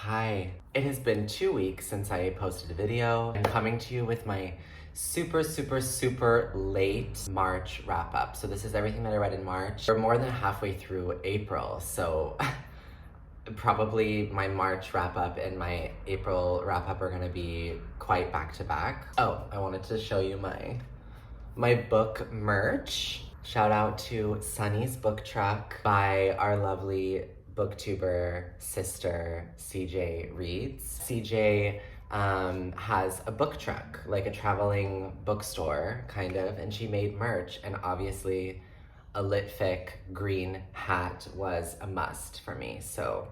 Hi. It has been 2 weeks since I posted a video. I'm coming to you with my super late March wrap up. So this is everything that I read in March. We're more than halfway through April, so probably my March wrap up and my April wrap up are gonna be quite back to back. Oh, I wanted to show you my book merch. Shout out to Sunny's Book Truck by our lovely booktuber sister CJ Reads. CJ has a book truck, like a traveling bookstore kind of, and she made merch, and obviously a Litfic green hat was a must for me. So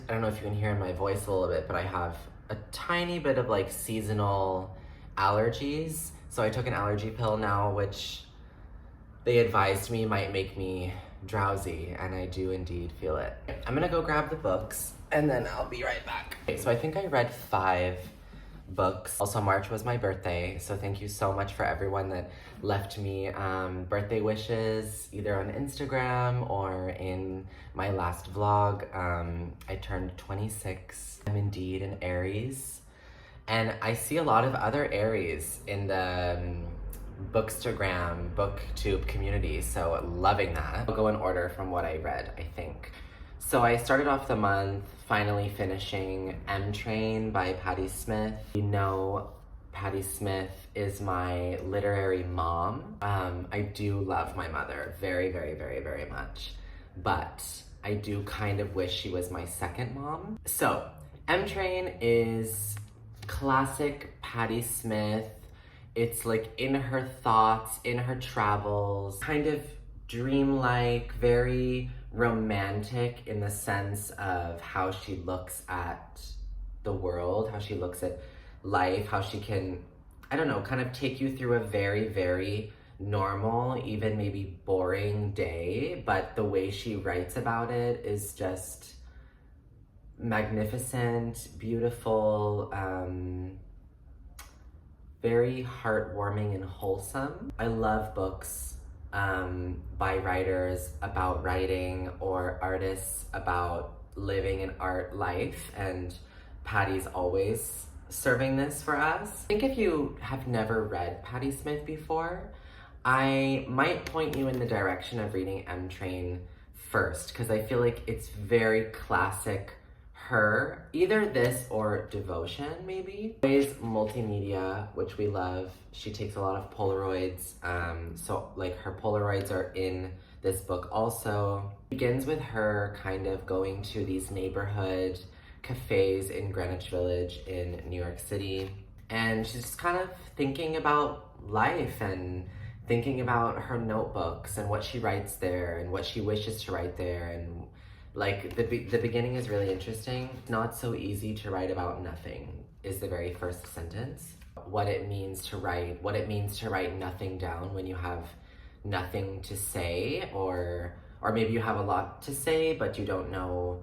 I don't know if you can hear in my voice a little bit, but I have a tiny bit of like seasonal allergies. So I took an allergy pill now, which they advised me might make me drowsy, and I do indeed feel it. I'm gonna go grab the books and then I'll be right back. Okay, so I think I read 5 books. Also, March was my birthday, so thank you so much for everyone that left me birthday wishes either on Instagram or in my last vlog. I turned 26. I'm indeed an Aries, and I see a lot of other Aries in the Bookstagram, booktube community, so loving that. I'll go in order from what I read, I think. So I started off the month finally finishing M Train by Patti Smith. You know, Patti Smith is my literary mom. I do love my mother very much, but I do kind of wish she was my second mom. So M Train is classic Patti Smith. It's like in her thoughts, in her travels, kind of dreamlike, very romantic in the sense of how she looks at the world, how she looks at life, how she can, I don't know, kind of take you through a very normal, even maybe boring day, but the way she writes about it is just magnificent, beautiful, very heartwarming and wholesome. I love books by writers about writing or artists about living an art life, and Patti's always serving this for us. I think if you have never read Patti Smith before, I might point you in the direction of reading M Train first, because I feel like it's very classic her, either this or Devotion maybe. Always multimedia, which we love. She takes a lot of Polaroids, so like her Polaroids are in this book also. Begins with her kind of going to these neighborhood cafes in Greenwich Village in New York City, and she's just kind of thinking about life and thinking about her notebooks and what she writes there and what she wishes to write there. And like, the beginning is really interesting. Not so easy to write about nothing is the very first sentence. What it means to write nothing down when you have nothing to say, or maybe you have a lot to say, but you don't know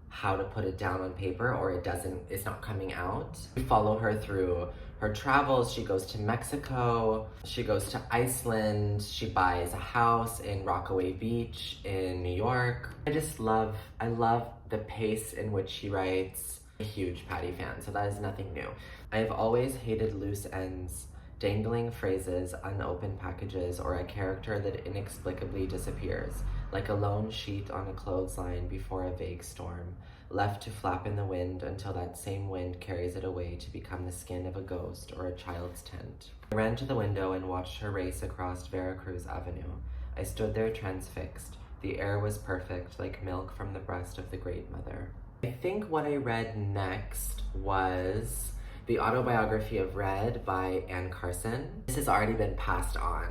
how to put it down on paper, or it's not coming out. We follow her through her travels. She goes to Mexico, she goes to Iceland, she buys a house in Rockaway Beach in New York. I love the pace in which she writes. I'm a huge Patti fan, so that is nothing new. I've always hated loose ends, dangling phrases, unopened packages, or a character that inexplicably disappears, like a lone sheet on a clothesline before a vague storm, left to flap in the wind until that same wind carries it away to become the skin of a ghost or a child's tent. I ran to the window and watched her race across Veracruz Avenue. I stood there transfixed. The air was perfect, like milk from the breast of the Great Mother. I think what I read next was The Autobiography of Red by Carson. This has already been passed on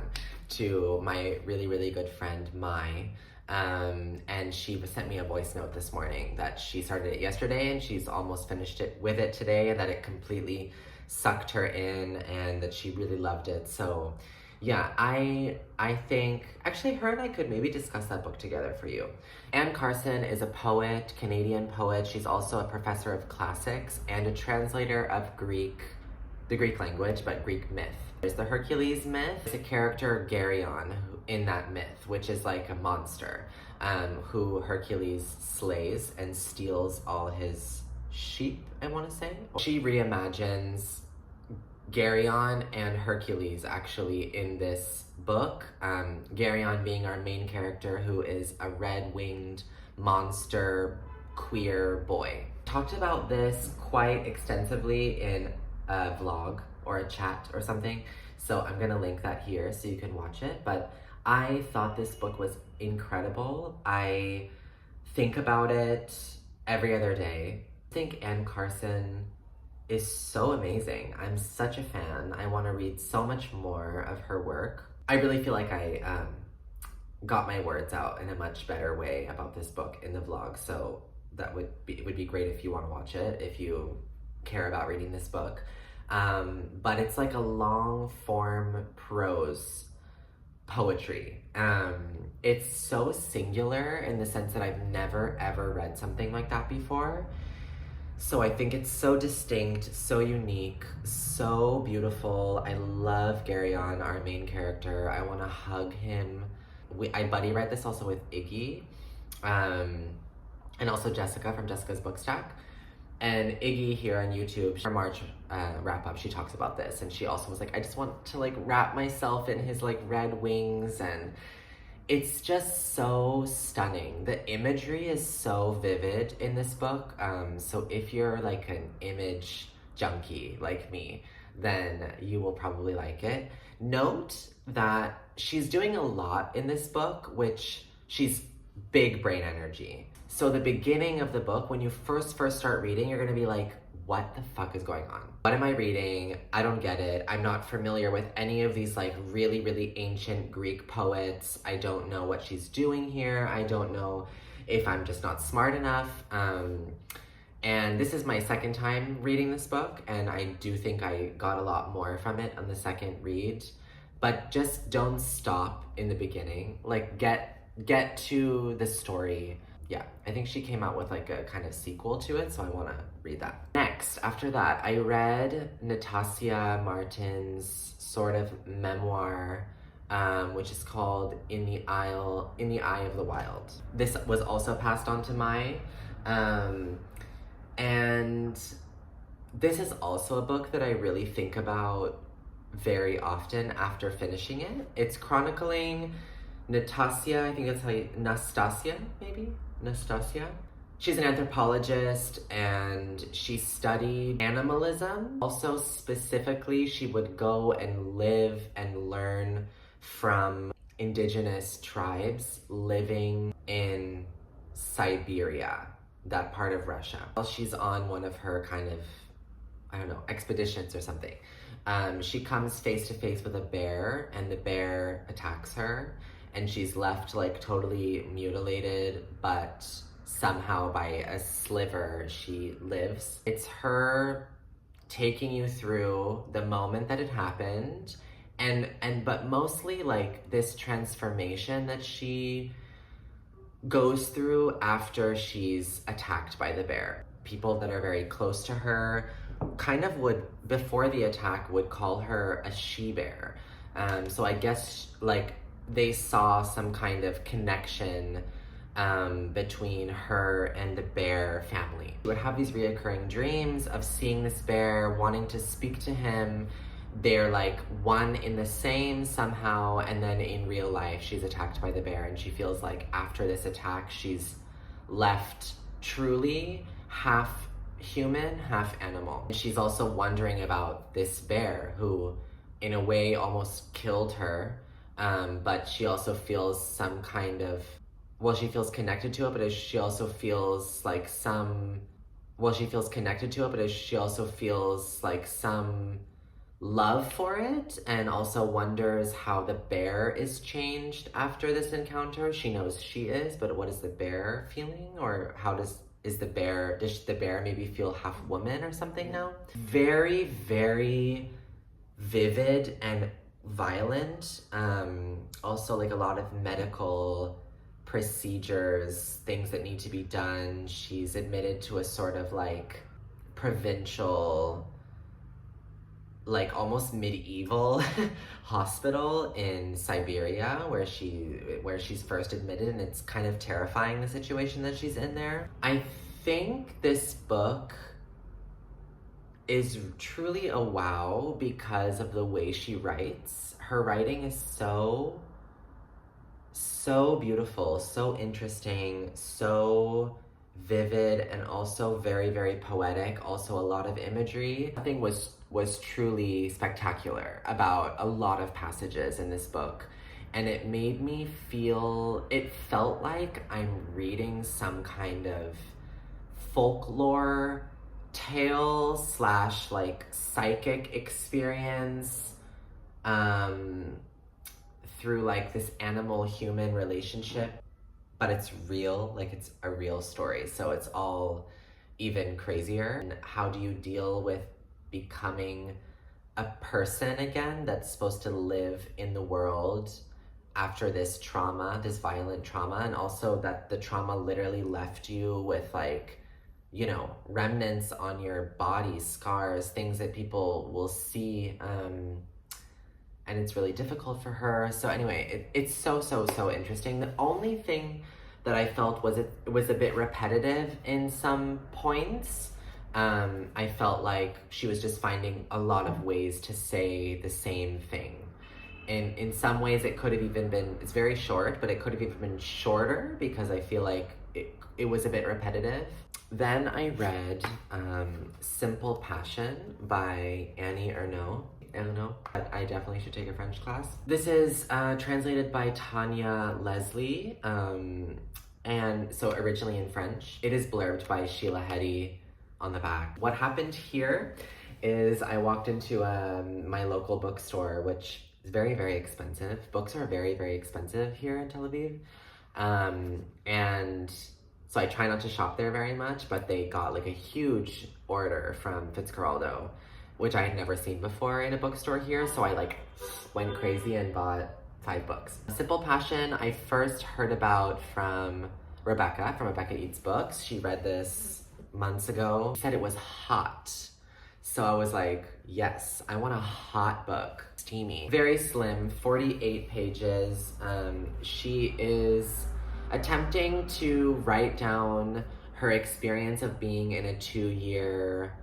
to my really good friend, Mai. And she sent me a voice note this morning that she started it yesterday and she's almost finished it today, and that it completely sucked her in and that she really loved it. So yeah, I think actually her and I could maybe discuss that book together for you. Carson is a poet, Canadian poet. She's also a professor of classics and a translator of the Greek language, but Greek myth. There's the Hercules myth. It's a character, Geryon, in that myth, which is like a monster who Hercules slays and steals all his sheep, I want to say. She reimagines Geryon and Hercules actually in this book. Geryon being our main character, who is a red-winged monster queer boy. Talked about this quite extensively in a vlog or a chat or something, so I'm gonna link that here so you can watch it. But I thought this book was incredible. I think about it every other day. I think Carson is so amazing. I'm such a fan. I want to read so much more of her work. I really feel like I got my words out in a much better way about this book in the vlog, so it would be great if you want to watch it, if you care about reading this book. But it's like a long form prose poetry. It's so singular in the sense that I've never ever read something like that before. So I think it's so distinct, so unique, so beautiful. I love Geryon, our main character. I want to hug him. I buddy read this also with Iggy, and also Jessica from Jessica's Book Stack. And Iggy here on YouTube, her March wrap up, she talks about this, and she also was like, I just want to like wrap myself in his like red wings, and it's just so stunning. The imagery is so vivid in this book. So if you're like an image junkie like me, then you will probably like it. Note that she's doing a lot in this book, which she's big brain energy. So the beginning of the book, when you first start reading, you're gonna be like, what the fuck is going on? What am I reading? I don't get it. I'm not familiar with any of these like really, really ancient Greek poets. I don't know what she's doing here. I don't know if I'm just not smart enough. And this is my second time reading this book, and I do think I got a lot more from it on the second read. But just don't stop in the beginning. Like get to the story. Yeah, I think she came out with like a kind of sequel to it, so I want to read that. Next, after that, I read Nastassja Martin's sort of memoir, which is called In the Eye of the Wild. This was also passed on to Mai, and this is also a book that I really think about very often after finishing it. It's chronicling Nastassja, I think that's how you, Nastassja, maybe? Nastassja. She's an anthropologist, and she studied animalism. Also, specifically, she would go and live and learn from indigenous tribes living in Siberia, that part of Russia. While she's on one of her kind of, I don't know, expeditions or something, she comes face to face with a bear, and the bear attacks her, and she's left like totally mutilated, but somehow by a sliver she lives. It's her taking you through the moment that it happened, but mostly like this transformation that she goes through after she's attacked by the bear. People that are very close to her kind of would, before the attack, would call her a she-bear. So I guess like they saw some kind of connection between her and the bear family. She would have these reoccurring dreams of seeing this bear, wanting to speak to him. They're like one in the same somehow, and then in real life she's attacked by the bear, and she feels like after this attack she's left truly half human, half animal. She's also wondering about this bear who in a way almost killed her, but she also feels some kind of, well, she feels connected to it, but she also feels like some, well, she feels connected to it, but she also feels like some love for it, and also wonders how the bear is changed after this encounter. She knows she is, but what is the bear feeling? Or how does the bear maybe feel half woman or something now? Very, very vivid and violent. Also like a lot of medical procedures, things that need to be done. She's admitted to a sort of like provincial, like almost medieval hospital in Siberia where she's first admitted, and it's kind of terrifying, the situation that she's in there. I think this book is truly a wow because of the way she writes. Her writing is so beautiful, so interesting, so vivid, and also very, very poetic. Also a lot of imagery. I think was truly spectacular about a lot of passages in this book. And it made me feel, it felt like I'm reading some kind of folklore tale slash like psychic experience through like this animal human relationship, but it's real, like it's a real story, so it's all even crazier. And how do you deal with becoming a person again that's supposed to live in the world after this trauma, this violent trauma, and also that the trauma literally left you with like, you know, remnants on your body, scars, things that people will see, and it's really difficult for her. So anyway, it's so interesting. The only thing that I felt was it was a bit repetitive in some points. I felt like she was just finding a lot of ways to say the same thing. And in some ways it could have even been, it's very short, but it could have even been shorter because I feel like it was a bit repetitive. Then I read Simple Passion by Ernaux. I definitely should take a French class. This is translated by Tanya Leslie, and so originally in French. It is blurbed by Sheila Heti on the back. What happened here is I walked into my local bookstore, which is very, very expensive. Books are very, very expensive here in Tel Aviv. And so I try not to shop there very much, but they got like a huge order from Fitzcarraldo, which I had never seen before in a bookstore here. So I like went crazy and bought 5 books. Simple Passion, I first heard about from Rebecca Eats Books. She read this months ago. She said it was hot. So I was like, yes, I want a hot book, steamy. Very slim, 48 pages. She is attempting to write down her experience of being in a 2-year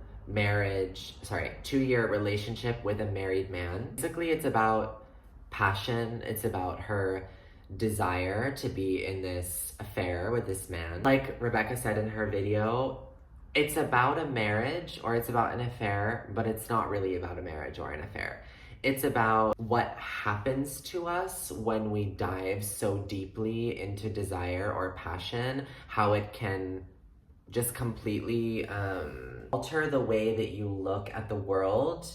relationship with a married man. Basically, it's about passion. It's about her desire to be in this affair with this man. Like Rebecca said in her video, it's about a marriage or it's about an affair, but it's not really about a marriage or an affair. It's about what happens to us when we dive so deeply into desire or passion, how it can just completely alter the way that you look at the world.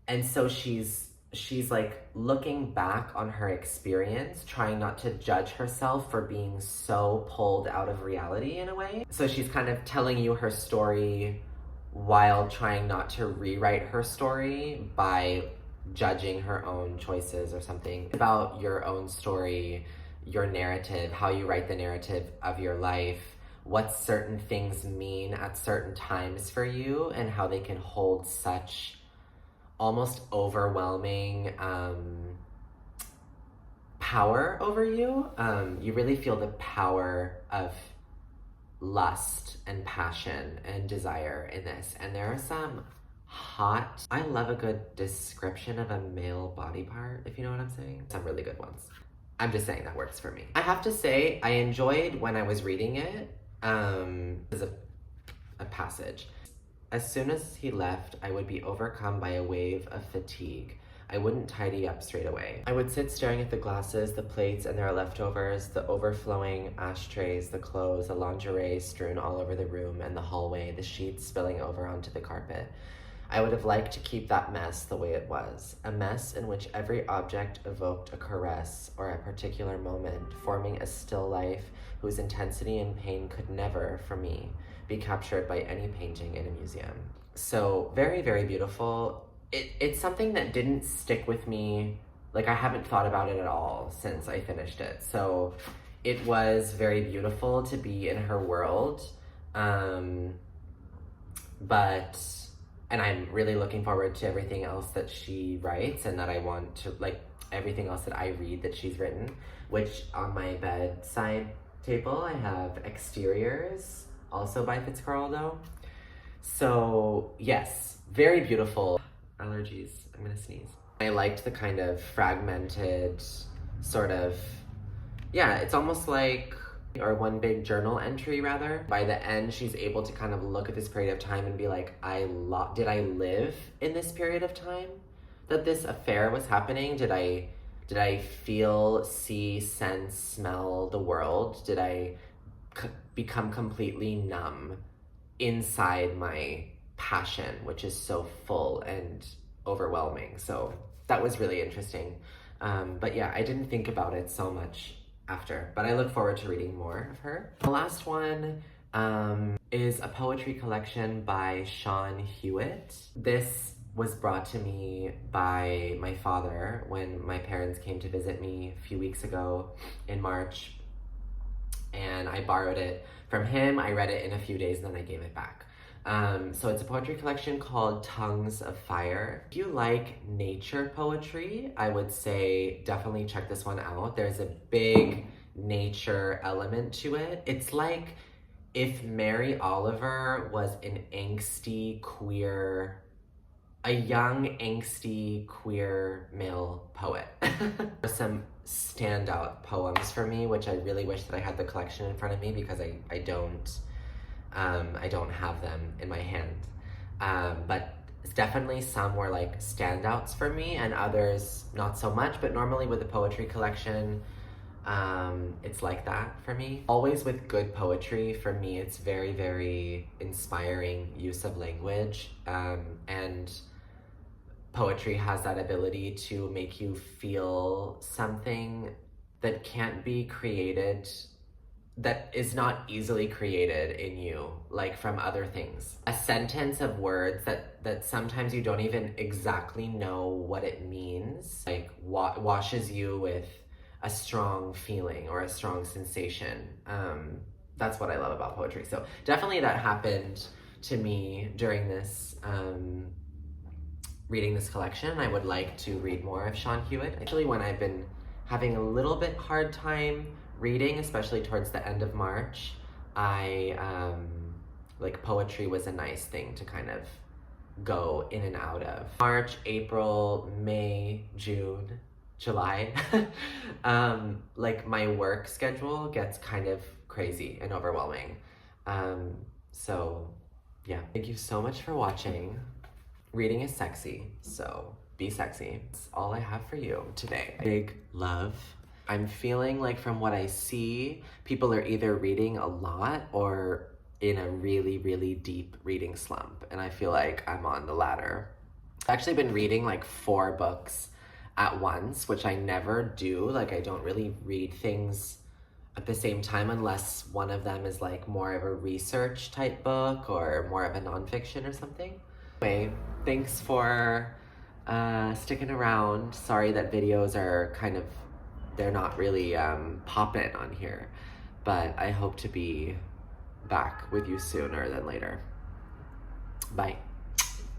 And so she's like looking back on her experience, trying not to judge herself for being so pulled out of reality in a way. So she's kind of telling you her story while trying not to rewrite her story by judging her own choices or something. About your own story, your narrative, how you write the narrative of your life, what certain things mean at certain times for you, and how they can hold such almost overwhelming power over you. You really feel the power of lust and passion and desire in this. And there are some hot, I love a good description of a male body part, if you know what I'm saying. Some really good ones. I'm just saying that works for me. I have to say, I enjoyed when I was reading it, as a passage. As soon as he left, I would be overcome by a wave of fatigue. I wouldn't tidy up straight away. I would sit staring at the glasses, the plates and their leftovers, the overflowing ashtrays, the clothes, the lingerie strewn all over the room and the hallway, the sheets spilling over onto the carpet. I would have liked to keep that mess the way it was, a mess in which every object evoked a caress or a particular moment, forming a still life whose intensity and pain could never, for me, be captured by any painting in a museum. So very, very beautiful. It's something that didn't stick with me. Like, I haven't thought about it at all since I finished it. So it was very beautiful to be in her world. And I'm really looking forward to everything else that she writes, and that I want to, like, everything else that I read that she's written, which on my bedside table, I have exteriors also by Fitzcarraldo. So yes, very beautiful. Allergies, I'm gonna sneeze. I liked the kind of fragmented sort of, yeah, it's almost like, or one big journal entry rather. By the end, she's able to kind of look at this period of time and be like, did I live in this period of time that this affair was happening? Did I feel, see, sense, smell the world? Did I become completely numb inside my passion, which is so full and overwhelming? So that was really interesting. But yeah, I didn't think about it so much after, but I look forward to reading more of her. The last one is a poetry collection by Sean Hewitt. This was brought to me by my father when my parents came to visit me a few weeks ago in March, and I borrowed it from him. I read it in a few days and then I gave it back. So it's a poetry collection called Tongues of Fire. If you like nature poetry, I would say definitely check this one out. There's a big nature element to it. It's like if Mary Oliver was an angsty queer, a young angsty queer male poet. Some standout poems for me, which I really wish that I had the collection in front of me because I don't have them in my hand. But it's definitely some were like standouts for me and others not so much, but normally with the poetry collection, it's like that for me. Always with good poetry, for me, it's very, very inspiring use of language, and poetry has that ability to make you feel something that can't be created, that is not easily created in you, like from other things. A sentence of words that sometimes you don't even exactly know what it means, like washes you with a strong feeling or a strong sensation. That's what I love about poetry. So definitely that happened to me during this, reading this collection. I would like to read more of Sean Hewitt. Actually, when I've been having a little bit hard time reading, especially towards the end of March, like poetry was a nice thing to kind of go in and out of. March, April, May, June, July, like my work schedule gets kind of crazy and overwhelming. So yeah, thank you so much for watching. Reading is sexy, so be sexy. That's all I have for you today. Big love. I'm feeling like from what I see, people are either reading a lot or in a really, really deep reading slump. And I feel like I'm on the latter. I've actually been reading like 4 books at once, which I never do. Like I don't really read things at the same time unless one of them is like more of a research type book or more of a nonfiction or something. Anyway, thanks for sticking around. Sorry that videos are kind of, they're not really popping on here, but I hope to be back with you sooner than later. Bye.